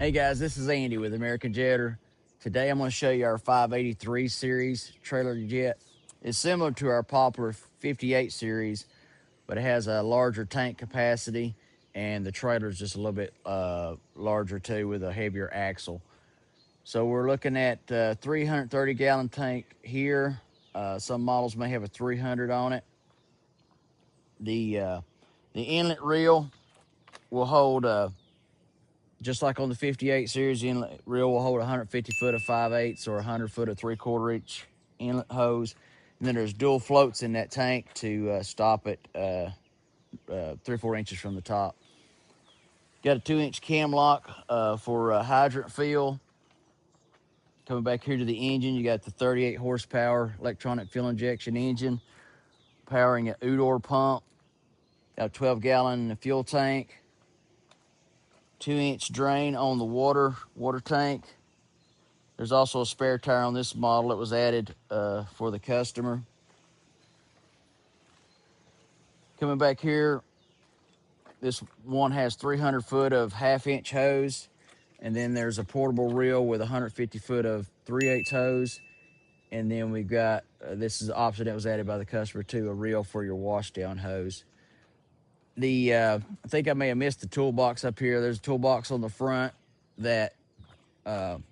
Hey guys, this is Andy with American Jetter. Today I'm going to show you our 583 series trailer jet. It's similar to our popular 58 series, but it has a larger tank capacity and the trailer is just a little bit larger too with a heavier axle. So we're looking at 330 gallon tank here. Some models may have a 300 on it. The inlet reel will hold just like on the 58 series, the inlet reel will hold 150 foot of 5/8 or 100 foot of 3/4 inch inlet hose. And then there's dual floats in that tank to stop it 3-4 inches from the top. Got a 2-inch cam lock for hydrant fill. Coming back here to the engine, you got the 38 horsepower electronic fuel injection engine powering an Udor pump. Got a 12 gallon fuel tank. 2-inch drain on the water tank. There's also a spare tire on this model that was added for the customer. Coming back here, this one has 300 foot of 1/2-inch hose, and then there's a portable reel with 150 foot of 3/8 hose. And then we've got, this is the option that was added by the customer too, a reel for your wash down hose. I think I may have missed the toolbox up here. There's a toolbox on the front that will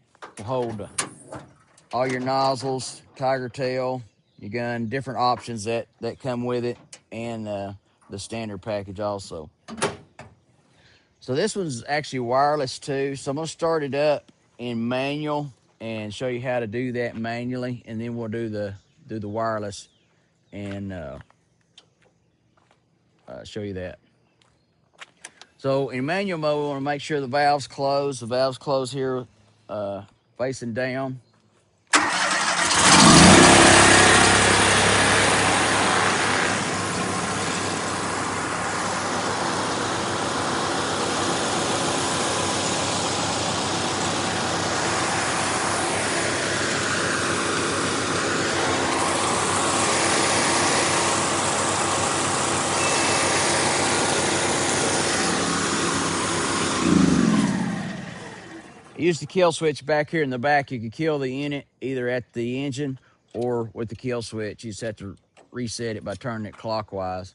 hold all your nozzles, tiger tail, your gun, different options that come with it, and the standard package also. So this one's actually wireless too. So I'm gonna start it up in manual and show you how to do that manually, and then we'll do the wireless and show you that. So in manual mode, we want to make sure the valves close. The valves close here facing down. Use the kill switch back here in the back. You can kill the unit either at the engine or with the kill switch. You just have to reset it by turning it clockwise.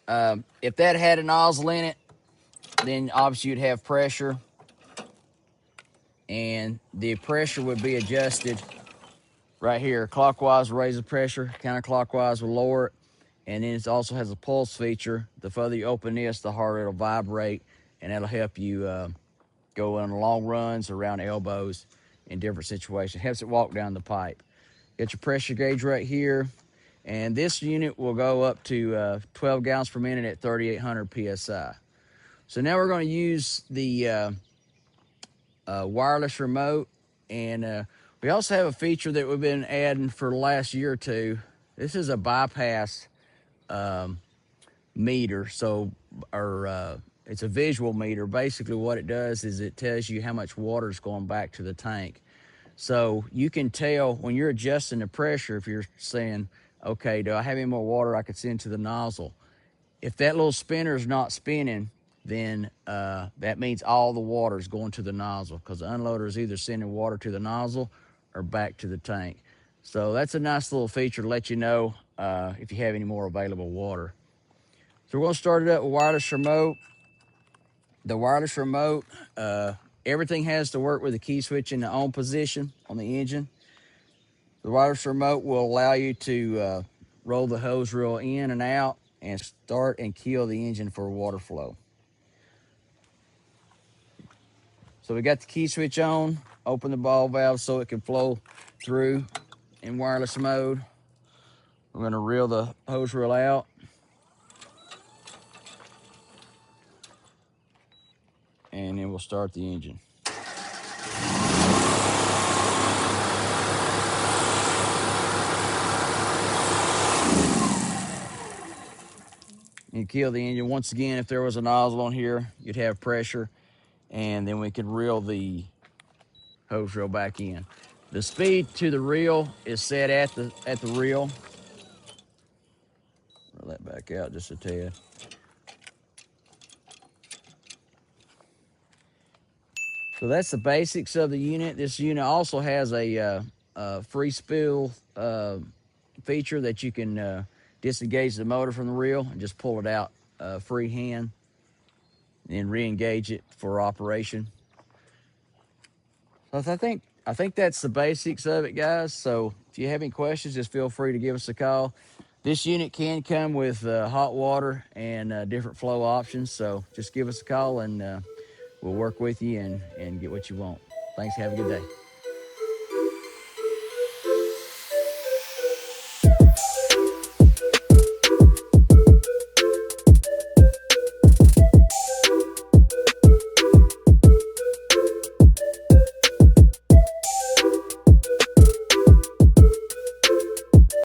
If that had a nozzle in it, then obviously you'd have pressure, and the pressure would be adjusted right here. Clockwise will raise the pressure, counterclockwise will lower it, and then it also has a pulse feature. The further you open this, the harder it'll vibrate, and that'll help you go on long runs around elbows in different situations. Helps it walk down the pipe. Got your pressure gauge right here, and this unit will go up to 12 gallons per minute at 3,800 psi. So now we're going to use the wireless remote, and we also have a feature that we've been adding for the last year or two. This is a bypass meter, it's a visual meter. Basically what it does is it tells you how much water is going back to the tank. So you can tell when you're adjusting the pressure, if you're saying, okay, do I have any more water I could send to the nozzle? If that little spinner is not spinning, then that means all the water is going to the nozzle, because the unloader is either sending water to the nozzle or back to the tank. So that's a nice little feature to let you know if you have any more available water. So we're going to start it up with wireless remote. The wireless remote, everything has to work with the key switch in the on position on the engine. The wireless remote will allow you to roll the hose reel in and out and start and kill the engine for water flow. So we got the key switch on, open the ball valve so it can flow through in wireless mode. We're going to reel the hose reel out. And then we'll start the engine. You kill the engine. Once again, if there was a nozzle on here, you'd have pressure, and then we could reel the hose reel back in. The speed to the reel is set at the reel. Roll that back out just a tad. So that's the basics of the unit. This unit also has a free spill feature that you can disengage the motor from the reel and just pull it out freehand and re-engage it for operation. So I think that's the basics of it, guys. So if you have any questions, just feel free to give us a call. This unit can come with hot water and different flow options. So just give us a call and we'll work with you and get what you want. Thanks. Have a good day.